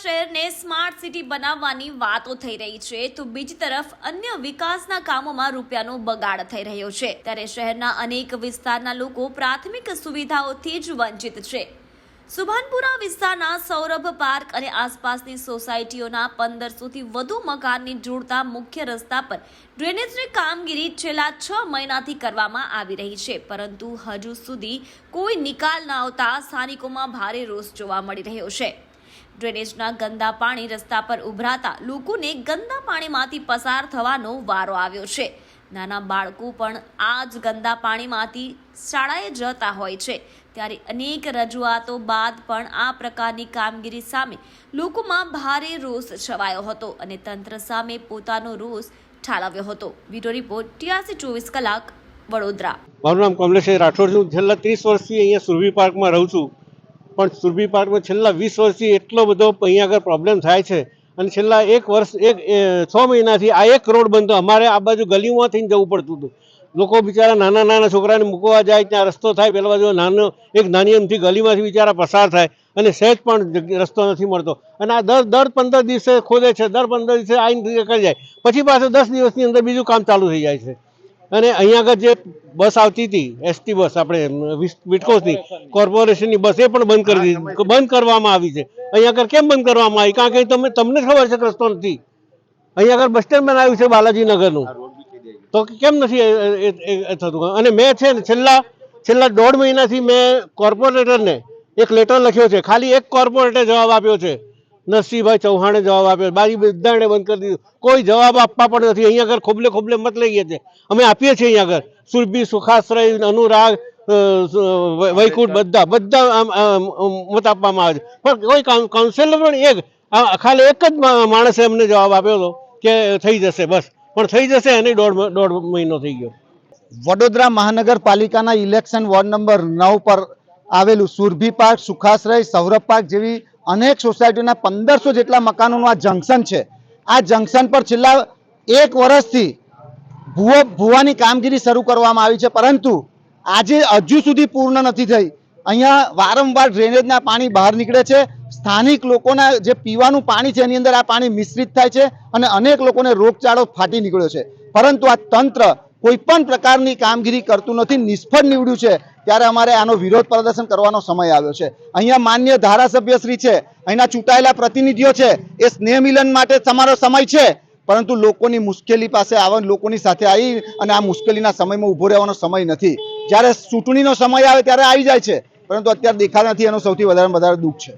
શહેરને smart city બનાવવાની વાતો થઈ રહી છે તો બીજી તરફ અન્ય વિકાસના કામોમાં રૂપિયાનો બગાડ થઈ રહ્યો છે ત્યારે શહેરના અનેક વિસ્તારના લોકો પ્રાથમિક સુવિધાઓથી જ વંચિત છે। સુભાનપુરા વિસ્તારના સૌરભ પાર્ક અને આસપાસની સોસાયટીઓના 1500 થી વધુ મકાનને જોડતા મુખ્ય રસ્તા પર ડ્રેનેજની કામગીરી છેલ્લા 6 મહિનાથી કરવામાં આવી રહી છે, પરંતુ હજુ સુધી કોઈ નિકાલ ન આવતા સ્થાનિકોમાં ભારે રોષ જોવા મળી રહ્યો છે। ડ્રેનેજના ગંદા પાણી રસ્તા પર ઉભરાતા લોકોને ગંદા પાણીમાંથી પસાર થવાનો વારો આવ્યો છે। નાના બાળકો પણ આ જ ગંદા પાણીમાંથી શાળાએ જતા હોય છે, ત્યારે અનેક રજૂઆતો બાદ પણ આ પ્રકારની કામગીરી સામે લોકોમાં ભારે રોષ છવાયો હતો અને તંત્ર સામે પોતાનો રોષ ઠાલવ્યો હતો। બ્યુરો રિપોર્ટ TRC 24 કલાક વડોદરા। મારું નામ કમલેશ રાઠોડ છું। છેલ્લા 30 વર્ષથી અહીંયા સુરભી પાર્કમાં રહું છું, પણ સુરભી પાર્કમાં છેલ્લા 20 વર્ષથી એટલો બધો અહીંયા આગળ પ્રોબ્લેમ થાય છે અને છેલ્લા 6 મહિનાથી આ એક રોડ બંધ, અમારે આ બાજુ ગલીમાંથી જવું પડતું હતું। લોકો બિચારા નાના છોકરાને મૂકવા જાય ત્યાં રસ્તો થાય, પેલા બાજુ નાની અમથી ગલીમાંથી બિચારા પસાર થાય અને સહેજ પણ રસ્તો નથી મળતો અને આ દર 15 દિવસે ખોદે છે, દર 15 દિવસે આવીને કરી જાય, પછી પાછું 10 દિવસની અંદર બીજું કામ ચાલુ થઈ જાય છે। અને અહીંયા આગળ જે બસ આવતી હતી ST બસ, આપણે વિટકોસની કોર્પોરેશનની બસ, એ પણ બંધ કરવામાં આવી છે। અહીંયા આગળ કેમ બંધ કરવામાં આવી? કારણ કે તમને ખબર છે કે રસ્તો નથી। અહીંયા આગળ બસ સ્ટેન્ડ બનાવ્યું છે બાલાજીનગરનું, તો કેમ નથી થતું? અને મેં છે ને છેલ્લા 1.5 મહિનાથી મેં કોર્પોરેટરને એક લેટર લખ્યો છે, ખાલી એક કોર્પોરેટરે જવાબ આપ્યો છે, નરસિંહભાઈ ચૌહાણે જવાબ આપ્યો, બાકી બધાને બંધ કરી દીધું, કોઈ જવાબ આપવા પણ નથી। અહીંયા આગળ ખોબલે મત લઈ ગયા છે, અમે આપીએ છીએ અહીંયા આગળ સુરભી, સુખાશ્રય, અનુરાગ, વૈકુંઠ બધા મત આપવામાં આવે છે, પણ કોઈ કાઉન્સિલર પણ ખાલી એક જ માણસે અમને જવાબ આપ્યો હતો કે થઈ જશે, બસ, પણ થઈ જશે એને 1.5 મહિનો થઈ ગયો। વડોદરા મહાનગરપાલિકાના ઇલેક્શન વોર્ડ નંબર 9 પર આવેલું સુરભી પાર્ક, સુખાશ્રય, સૌરભ પાર્ક જેવી અનેક સોસાયટીના 1500 જેટલા મકાનોનું આ જંકશન છે। આ જંકશન પર છેલ્લા 1 વર્ષથી ભૂવાની કામગીરી શરૂ કરવામાં આવી છે, પરંતુ આજે હજુ સુધી પૂર્ણ નથી થઈ। અહીંયા વારંવાર ડ્રેનેજના પાણી બહાર નીકળે છે, સ્થાનિક લોકોના જે પીવાનું પાણી છે એની અંદર આ પાણી મિશ્રિત થાય છે અને અનેક લોકોને રોગચાળો ફાટી નીકળ્યો છે, પરંતુ આ તંત્ર કોઈ પણ પ્રકારની કામગીરી કરતું નથી, નિષ્ફળ નીવડ્યું છે। ત્યારે અમારે આનો વિરોધ પ્રદર્શન કરવાનો સમય આવ્યો છે। અહીંયા માન્ય ધારાસભ્ય શ્રી છે, અહીંના ચૂંટાયેલા પ્રતિનિધિઓ છે, એ સ્નેહ મિલન માટે તમારો સમય છે, પરંતુ લોકોની મુશ્કેલી પાસે આવવા, લોકોની સાથે આવી અને આ મુશ્કેલીના સમયમાં ઊભો રહેવાનો સમય નથી। જ્યારે ચૂંટણીનો સમય આવે ત્યારે આવી જાય છે, પરંતુ અત્યારે દેખાતા નથી, એનું સૌથી વધારે દુઃખ છે।